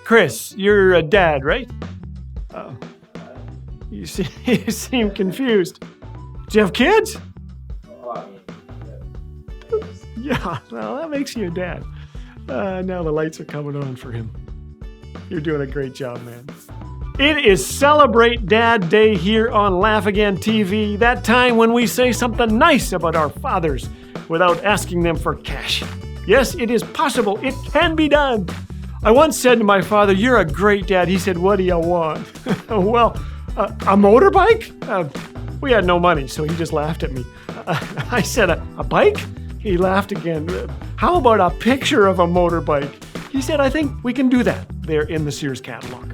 Chris, you're a dad, right? You seem confused. Do you have kids? Yeah, well, that makes you a dad. Now the lights are coming on for him. You're doing a great job, man. It is Celebrate Dad Day here on Laugh Again TV, that time when we say something nice about our fathers without asking them for cash. Yes, it is possible. It can be done. I once said to my father, "You're a great dad." He said, "What do you want?" Well, a motorbike? We had no money, so he just laughed at me. I said, a bike? He laughed again. How about a picture of a motorbike? He said, "I think we can do that." There in the Sears catalog.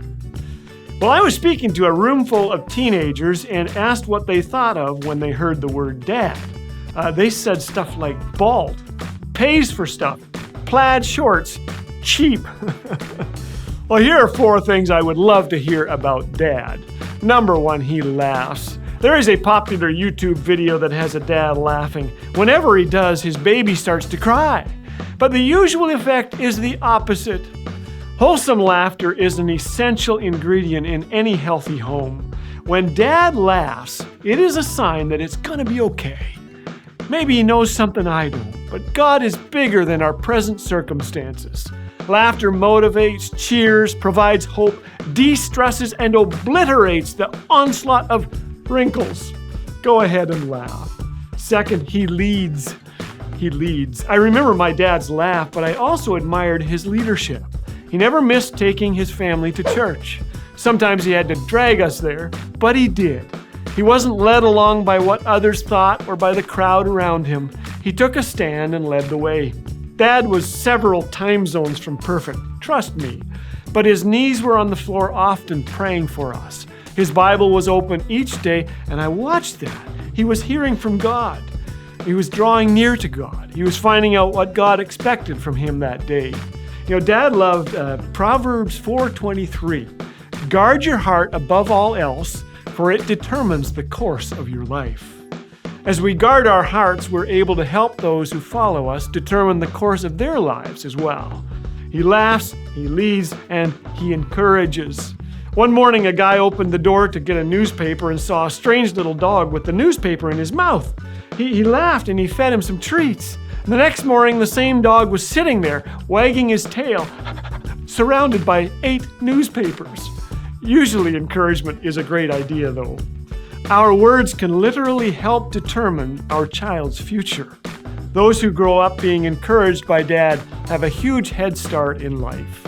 Well, I was speaking to a room full of teenagers and asked what they thought of when they heard the word dad. They said stuff like bald, pays for stuff, plaid shorts, cheap. Well, here are 4 things I would love to hear about Dad. Number 1, he laughs. There is a popular YouTube video that has a dad laughing. Whenever he does, his baby starts to cry. But the usual effect is the opposite. Wholesome laughter is an essential ingredient in any healthy home. When Dad laughs, it is a sign that it's gonna be okay. Maybe he knows something I don't, but God is bigger than our present circumstances. Laughter motivates, cheers, provides hope, de-stresses, and obliterates the onslaught of wrinkles. Go ahead and laugh. Second, he leads. He leads. I remember my dad's laugh, but I also admired his leadership. He never missed taking his family to church. Sometimes he had to drag us there, but he did. He wasn't led along by what others thought or by the crowd around him. He took a stand and led the way. Dad was several time zones from perfect, trust me, but his knees were on the floor often praying for us. His Bible was open each day, and I watched that. He was hearing from God. He was drawing near to God. He was finding out what God expected from him that day. You know, Dad loved Proverbs 4:23. Guard your heart above all else, for it determines the course of your life. As we guard our hearts, we're able to help those who follow us determine the course of their lives as well. He laughs, he leads, and he encourages. One morning, a guy opened the door to get a newspaper and saw a strange little dog with the newspaper in his mouth. He laughed and he fed him some treats. The next morning, the same dog was sitting there, wagging his tail, surrounded by 8 newspapers. Usually, encouragement is a great idea, though. Our words can literally help determine our child's future. Those who grow up being encouraged by Dad have a huge head start in life.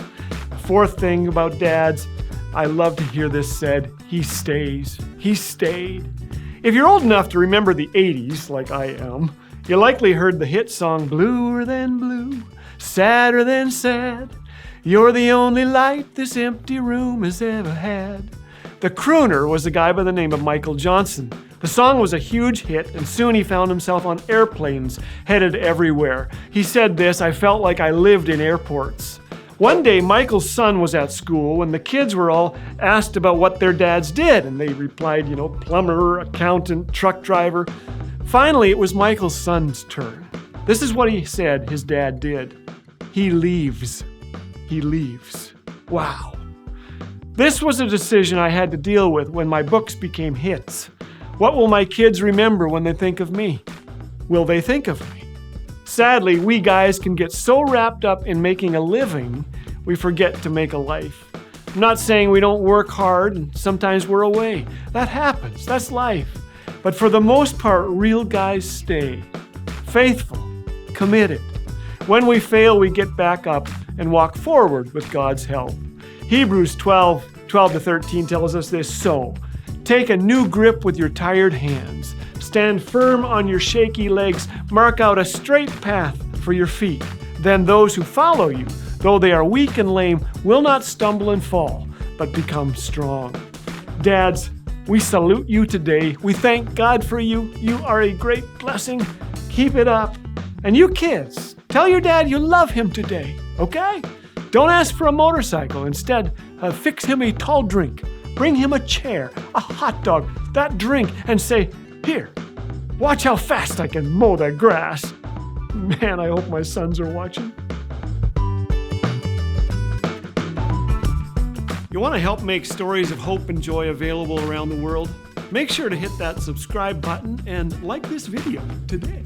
4th thing about dads, I love to hear this said, he stays. He stayed. If you're old enough to remember the 80s, like I am, you likely heard the hit song, "Bluer than blue, sadder than sad. You're the only light this empty room has ever had." The crooner was a guy by the name of Michael Johnson. The song was a huge hit, and soon he found himself on airplanes headed everywhere. He said this, "I felt like I lived in airports." One day, Michael's son was at school when the kids were all asked about what their dads did, and they replied, plumber, accountant, truck driver. Finally, it was Michael's son's turn. This is what he said his dad did. He leaves. He leaves. Wow. This was a decision I had to deal with when my books became hits. What will my kids remember when they think of me? Will they think of me? Sadly, we guys can get so wrapped up in making a living, we forget to make a life. I'm not saying we don't work hard and sometimes we're away. That happens. That's life. But for the most part, real guys stay. Faithful. Committed. When we fail, we get back up and walk forward with God's help. Hebrews 12:12-13 tells us this, "So, take a new grip with your tired hands. Stand firm on your shaky legs. Mark out a straight path for your feet. Then those who follow you, though they are weak and lame, will not stumble and fall, but become strong." Dads, we salute you today. We thank God for you. You are a great blessing. Keep it up. And you kids, tell your dad you love him today, okay? Don't ask for a motorcycle. Instead, fix him a tall drink. Bring him a chair, a hot dog, that drink, and say, "Here, watch how fast I can mow the grass." Man, I hope my sons are watching. You want to help make stories of hope and joy available around the world? Make sure to hit that subscribe button and like this video today.